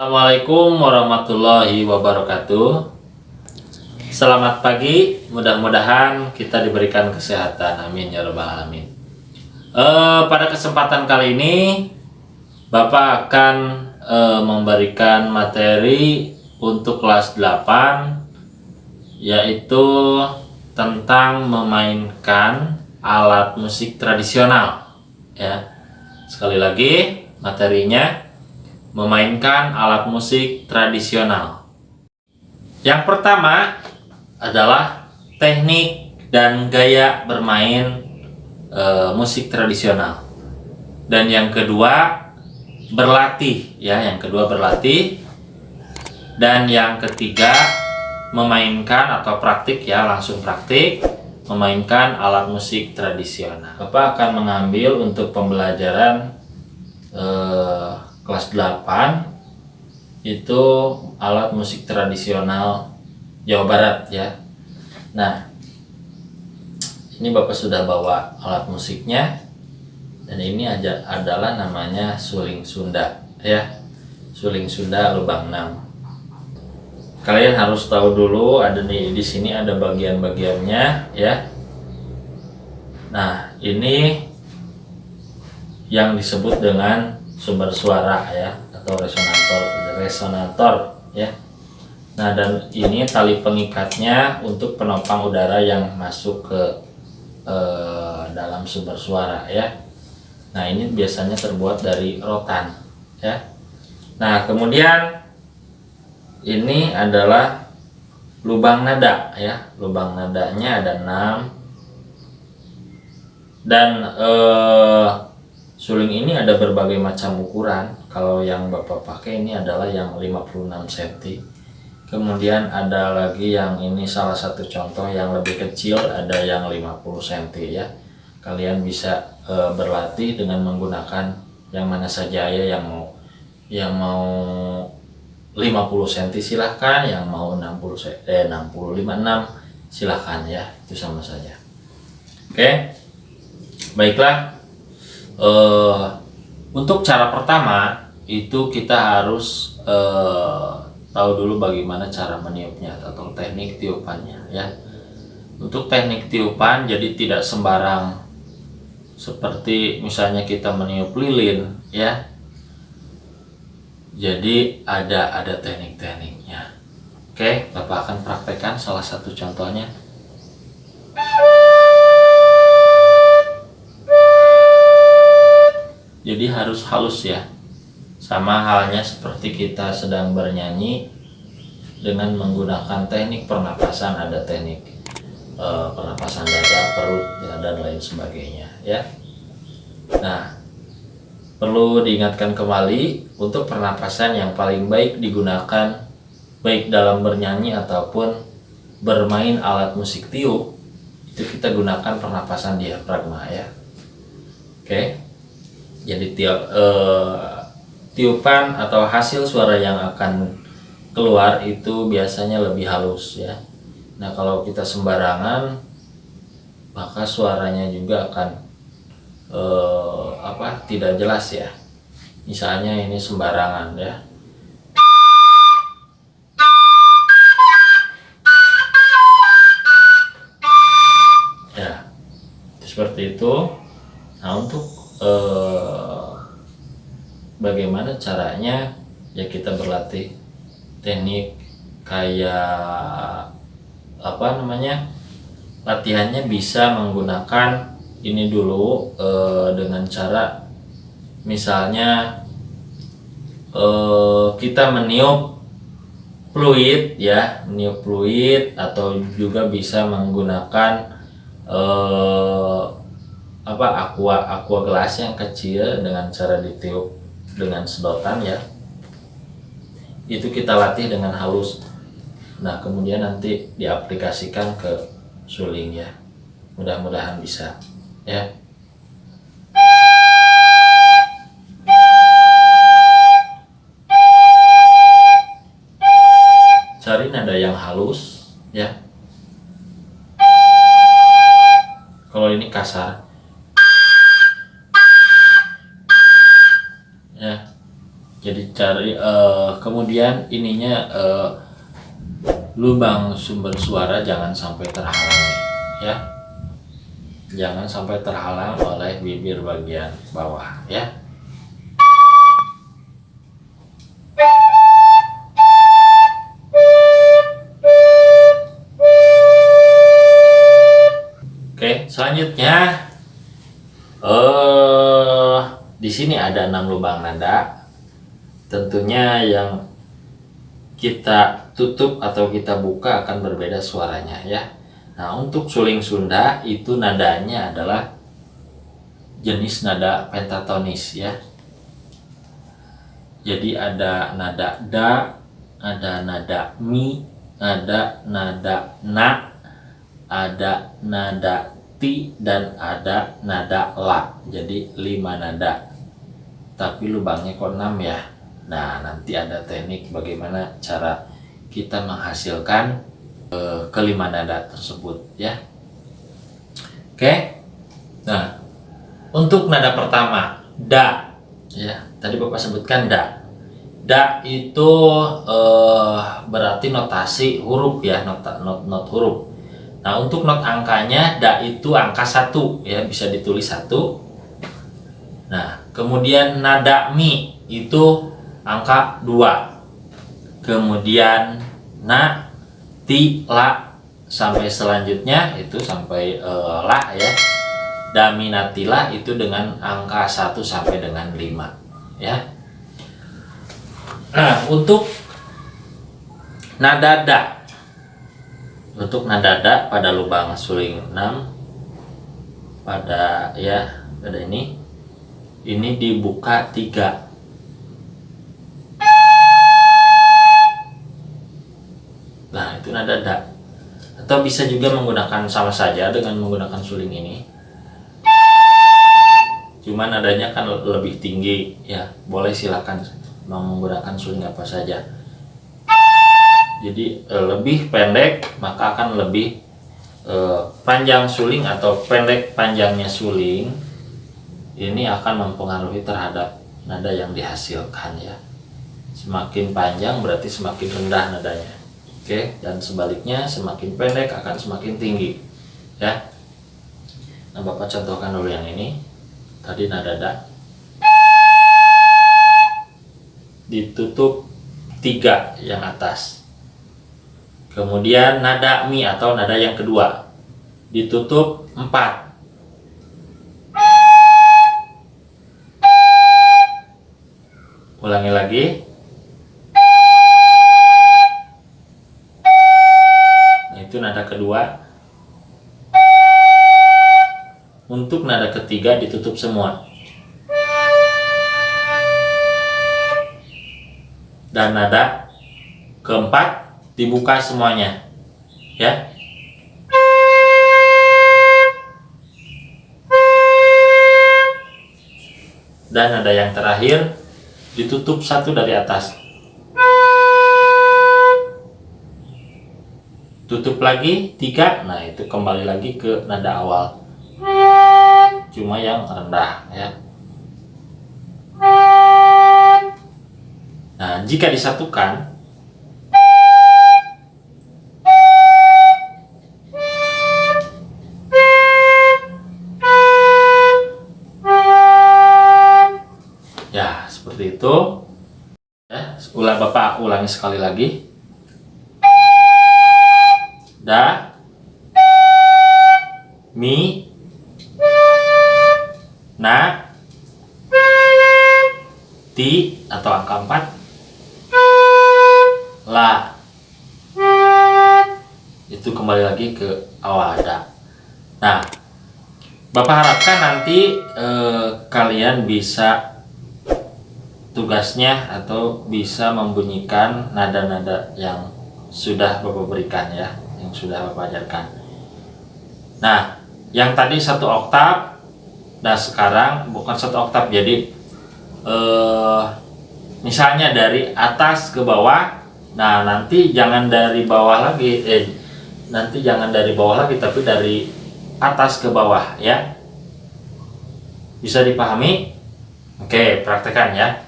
Assalamualaikum warahmatullahi wabarakatuh. Selamat pagi, mudah-mudahan kita diberikan kesehatan, amin ya rabbal alamin. Pada kesempatan kali ini Bapak akan memberikan materi untuk kelas 8, yaitu tentang memainkan alat musik tradisional ya. Sekali lagi materinya memainkan alat musik tradisional. Yang pertama adalah teknik dan gaya bermain musik tradisional. Dan yang kedua berlatih ya, Dan yang ketiga memainkan atau praktik ya, langsung praktik memainkan alat musik tradisional. Bapak akan mengambil untuk pembelajaran kelas 8 itu alat musik tradisional Jawa Barat ya. Nah, ini Bapak sudah bawa alat musiknya, dan ini adalah namanya suling Sunda ya. Suling Sunda lubang 6. Kalian harus tahu dulu ada di sini ada bagian-bagiannya ya. Nah, ini yang disebut dengan sumber suara ya, atau resonator ya. Nah, dan ini tali pengikatnya untuk penopang udara yang masuk ke dalam sumber suara ya. Nah, ini biasanya terbuat dari rotan ya. Nah, kemudian ini adalah lubang nada ya. Lubang nadanya ada 6, dan suling ini ada berbagai macam ukuran. Kalau yang Bapak pakai ini adalah yang 56 cm. Kemudian ada lagi yang ini salah satu contoh yang lebih kecil, ada yang 50 cm ya. Kalian bisa berlatih dengan menggunakan yang mana saja ya, yang mau 50 cm silahkan, yang mau 65 6 silahkan ya, itu sama saja. Oke, baiklah. Untuk cara pertama itu kita harus tahu dulu bagaimana cara meniupnya atau teknik tiupannya ya. Untuk teknik tiupan, jadi tidak sembarang seperti misalnya kita meniup lilin ya. Jadi ada teknik-tekniknya. Oke, Bapak akan praktekkan salah satu contohnya. Jadi harus halus ya, sama halnya seperti kita sedang bernyanyi dengan menggunakan teknik pernapasan. Ada teknik pernapasan dada, perut ya, dan lain sebagainya ya. Nah, perlu diingatkan kembali, untuk pernapasan yang paling baik digunakan baik dalam bernyanyi ataupun bermain alat musik tiup, itu kita gunakan pernapasan diafragma ya. Oke. Jadi tiupan atau hasil suara yang akan keluar itu biasanya lebih halus ya. Nah, kalau kita sembarangan, maka suaranya juga akan tidak jelas ya. Misalnya ini sembarangan ya. Ya, seperti itu. Nah, untuk bagaimana caranya ya, kita berlatih teknik kayak latihannya bisa menggunakan ini dulu dengan cara misalnya kita meniup fluid ya, atau juga bisa menggunakan aqua gelas yang kecil dengan cara ditiup dengan sedotan ya. Itu kita latih dengan halus. Nah, kemudian nanti diaplikasikan ke suling ya. Mudah-mudahan bisa ya. Cari nada yang halus ya. Kalau ini kasar ya, jadi dicari kemudian ininya lubang sumber suara jangan sampai terhalang ya, jangan sampai terhalang oleh bibir bagian bawah ya. Oke, selanjutnya di sini ada 6 lubang nada. Tentunya yang kita tutup atau kita buka akan berbeda suaranya ya. Nah, untuk suling Sunda itu nadanya adalah jenis nada pentatonis ya. Jadi ada nada da, ada nada mi, ada nada na, ada nada ti, dan ada nada la. Jadi 5 nada. Tapi lubangnya kok 6 ya. Nah, nanti ada teknik bagaimana cara kita menghasilkan kelima nada tersebut ya. Oke. Nah, untuk nada pertama da ya. Tadi Bapak sebutkan da. Da itu berarti notasi huruf ya, not huruf. Nah, untuk not angkanya da itu angka 1 ya, bisa ditulis 1. Nah, kemudian nada mi itu angka 2. Kemudian na, ti, la sampai selanjutnya itu sampai la ya. Daminatila itu dengan angka 1 sampai dengan 5 ya. Nah, untuk nada da. Untuk nada da pada lubang suling 6 pada ini dibuka 3. Nah, itu nada da. Atau bisa juga menggunakan sama saja dengan menggunakan suling ini. Cuman nadanya kan lebih tinggi ya. Boleh silakan menggunakan suling apa saja. Jadi lebih pendek maka akan lebih panjang suling atau pendek panjangnya suling ini akan mempengaruhi terhadap nada yang dihasilkan ya. Semakin panjang berarti semakin rendah nadanya. Oke, dan sebaliknya semakin pendek akan semakin tinggi ya. Nah, Bapak contohkan dulu yang ini. Tadi nada da ditutup 3 yang atas. Kemudian nada mi atau nada yang kedua ditutup 4. Ulangi lagi. Nah, itu nada kedua. Untuk nada ketiga ditutup semua. Dan nada keempat dibuka semuanya. Ya. Dan nada yang terakhir ditutup 1 dari atas. Tutup lagi 3. Nah, itu kembali lagi ke nada awal. Cuma yang rendah ya. Nah, jika disatukan ya seperti itu ya. Bapak ulangi sekali lagi. Da, mi, na, ti atau angka 4, la. Itu kembali lagi ke awal da. Nah, Bapak harapkan nanti kalian bisa tugasnya atau bisa membunyikan nada-nada yang sudah Bapak berikan ya, yang sudah Bapak ajarkan. Nah, yang tadi 1 oktav. Nah, sekarang bukan 1 oktav, jadi misalnya dari atas ke bawah. Nah, nanti jangan dari bawah lagi, tapi dari atas ke bawah ya. Bisa dipahami? Oke, praktekkan ya.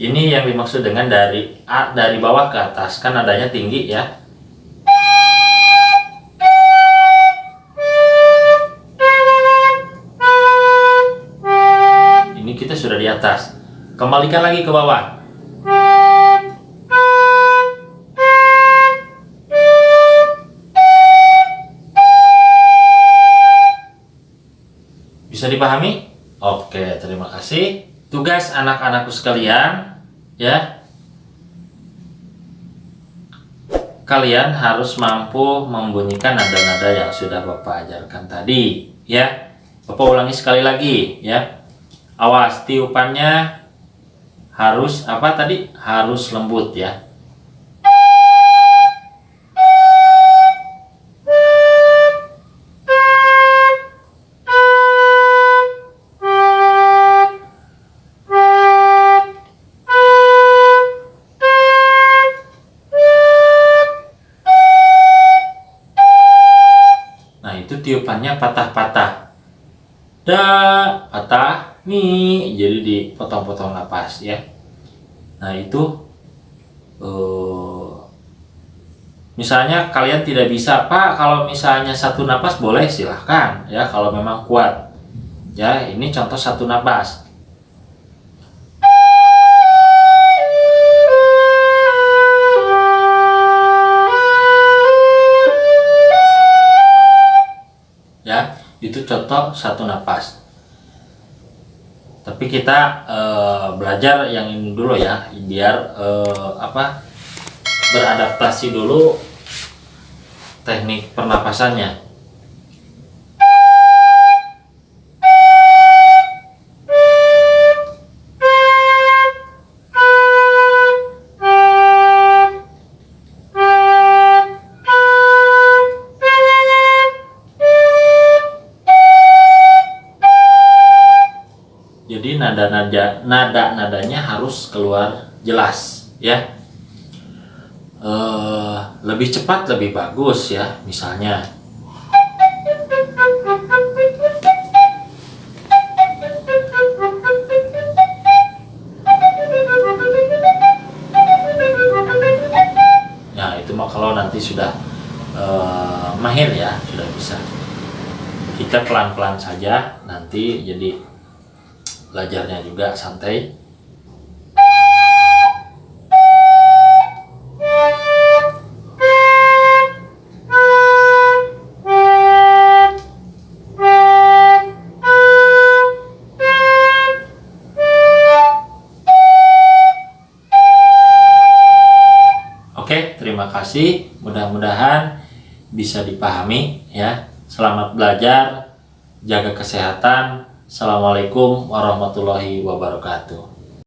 Ini yang dimaksud dengan dari bawah ke atas, kan nadanya tinggi ya. Ini kita sudah di atas. Kembalikan lagi ke bawah. Bisa dipahami? Oke, terima kasih. Tugas anak-anakku sekalian, ya. Kalian harus mampu membunyikan nada-nada yang sudah Bapak ajarkan tadi, ya. Bapak ulangi sekali lagi, ya. Awas, tiupannya harus apa tadi? Harus lembut, ya. Nah, itu tiupannya patah-patah. Da, patah, mi, jadi dipotong-potong napas ya. Nah, itu misalnya kalian tidak bisa, Pak, kalau misalnya satu napas boleh, silahkan ya, kalau memang kuat. Ya, ini contoh satu napas. Ya, itu contoh satu napas. Tapi kita belajar yang ini dulu ya, biar beradaptasi dulu teknik pernapasannya. Jadi nada-nadanya harus keluar jelas ya. Lebih cepat lebih bagus ya, misalnya. Nah, itu mah kalau nanti sudah mahir ya, sudah bisa. Kita pelan-pelan saja, nanti jadi belajarnya juga santai. Oke, terima kasih. Mudah-mudahan bisa dipahami ya. Selamat belajar, jaga kesehatan. Assalamualaikum warahmatullahi wabarakatuh.